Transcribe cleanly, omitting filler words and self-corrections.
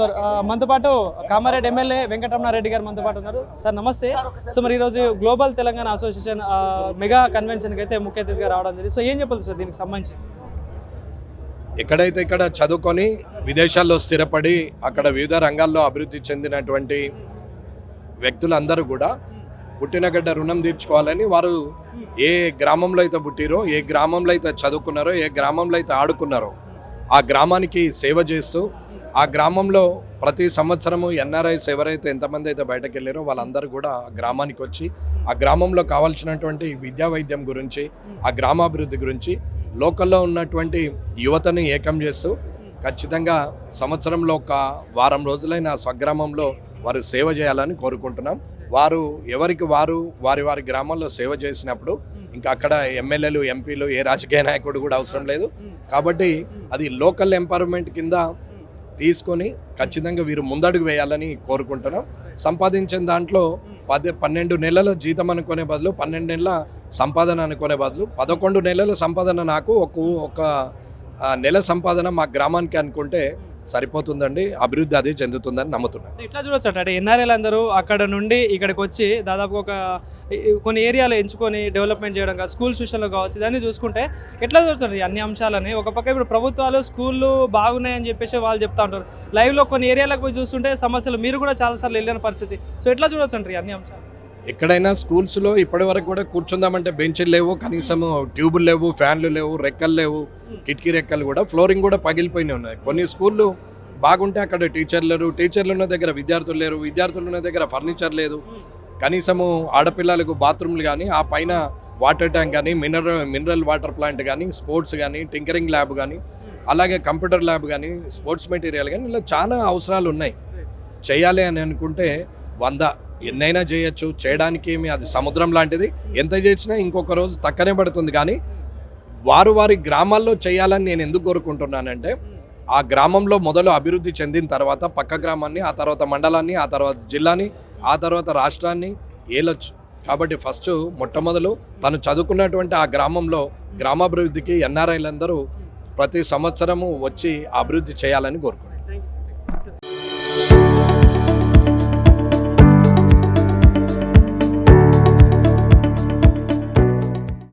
Sir మనతో పాటు Kamareddy MLA Venkataramana Reddy గారు మనతో పాటు ఉన్నారు. సార్ నమస్తే. సో మరి ఈరోజు గ్లోబల్ తెలంగాణ అసోసియేషన్ మెగా కన్వెన్షన్కి అయితే ముఖ్య అతిథిగా రావడం జరిగింది. సో ఏం చెప్పాలి సార్ దీనికి సంబంధించి? ఎక్కడైతే ఇక్కడ చదువుకొని విదేశాల్లో స్థిరపడి అక్కడ వివిధ రంగాల్లో అభివృద్ధి చెందినటువంటి వ్యక్తులందరూ కూడా పుట్టినగడ్డ రుణం తీర్చుకోవాలని వారు ఏ గ్రామంలో అయితే పుట్టిరో, ఏ గ్రామంలో అయితే చదువుకున్నారో, ఏ గ్రామంలో అయితే ఆడుకున్నారో ఆ గ్రామానికి సేవ చేస్తూ ఆ గ్రామంలో ప్రతి సంవత్సరము ఎన్ఆర్ఐస్ ఎవరైతే ఎంతమంది అయితే బయటకు వెళ్ళారో వాళ్ళందరూ కూడా ఆ గ్రామానికి వచ్చి ఆ గ్రామంలో కావాల్సినటువంటి విద్యా వైద్యం గురించి, ఆ గ్రామాభివృద్ధి గురించి లోకల్లో ఉన్నటువంటి యువతని ఏకం చేస్తూ ఖచ్చితంగా సంవత్సరంలో ఒక వారం రోజులైన స్వగ్రామంలో వారు సేవ చేయాలని కోరుకుంటున్నాం. వారు ఎవరికి వారు వారి వారి గ్రామాల్లో సేవ చేసినప్పుడు ఇంకా అక్కడ ఎమ్మెల్యేలు, ఎంపీలు, ఏ రాజకీయ నాయకుడు కూడా అవసరం లేదు. కాబట్టి అది లోకల్ ఎంపవర్మెంట్ కింద తీసుకొని ఖచ్చితంగా వీరు ముందడుగు వేయాలని కోరుకుంటున్నాం. సంపాదించిన దాంట్లో 12 నెలల జీతం అనుకునే బదులు, 12 నెలల సంపాదన అనుకునే బదులు 11 నెలల సంపాదన నాకు ఒక నెల సంపాదన మా గ్రామానికి అనుకుంటే సరిపోతుందండి. అభివృద్ధి అదే చెందుతుందని నమ్ముతున్నాను. ఎట్లా చూడొచ్చు అంటే ఎన్ఆర్ఐలు అందరూ అక్కడ నుండి ఇక్కడికి వచ్చి దాదాపు కొన్ని ఏరియాలు ఎంచుకొని డెవలప్మెంట్ చేయడం కాదు, స్కూల్స్ విషయంలో కావచ్చు, ఇదన్నీ చూసుకుంటే ఎట్లా చూడొచ్చు అన్ని అంశాలని? ఒక పక్క ఇప్పుడు ప్రభుత్వాలు స్కూళ్ళు బాగున్నాయని చెప్పేసి వాళ్ళు చెప్తా ఉంటారు. లైవ్లో కొన్ని ఏరియాలకు పోయి చూస్తుంటే సమస్యలు, మీరు కూడా చాలాసార్లు వెళ్ళిన పరిస్థితి. సో ఎట్లా చూడొచ్చు అంటారు అన్ని అంశాలు? ఎక్కడైనా స్కూల్స్లో ఇప్పటి వరకు కూడా కూర్చుందామంటే బెంచ్లు లేవు, కనీసం ట్యూబులు లేవు, ఫ్యాన్లు లేవు, రెక్కలు లేవు, కిటికీ రెక్కలు కూడా, ఫ్లోరింగ్ కూడా పగిలిపోయినాయి ఉన్నాయి. కొన్ని స్కూళ్ళు బాగుంటే అక్కడ టీచర్లు ఉన్న దగ్గర విద్యార్థులు లేరు, విద్యార్థులు ఉన్న దగ్గర ఫర్నిచర్ లేదు, కనీసము ఆడపిల్లలకు బాత్రూమ్లు కానీ, ఆ పైన వాటర్ ట్యాంక్ కానీ, మినరల్ వాటర్ ప్లాంట్ కానీ, స్పోర్ట్స్ కానీ, టింకరింగ్ ల్యాబ్ కానీ, అలాగే కంప్యూటర్ ల్యాబ్ కానీ, స్పోర్ట్స్ మెటీరియల్ కానీ, ఇలా చాలా అవసరాలు ఉన్నాయి. చేయాలి అని అనుకుంటే 100 ఎన్నైనా చేయొచ్చు. చేయడానికి ఏమి అది సముద్రం లాంటిది, ఎంత చేసినా ఇంకొక రోజు తక్కనే పడుతుంది. కానీ వారి గ్రామాల్లో చేయాలని నేను ఎందుకు కోరుకుంటున్నానంటే, ఆ గ్రామంలో మొదలు అభివృద్ధి చెందిన తర్వాత పక్క గ్రామాన్ని, ఆ తర్వాత మండలాన్ని, ఆ తర్వాత జిల్లాని, ఆ తర్వాత రాష్ట్రాన్ని ఏలొచ్చు. కాబట్టి ఫస్ట్ మొట్టమొదలు తను చదువుకున్నటువంటి ఆ గ్రామంలో గ్రామాభివృద్ధికి ఎన్ఆర్ఐలందరూ ప్రతి సంవత్సరము వచ్చి అభివృద్ధి చేయాలని కోరుకుంటున్నాను.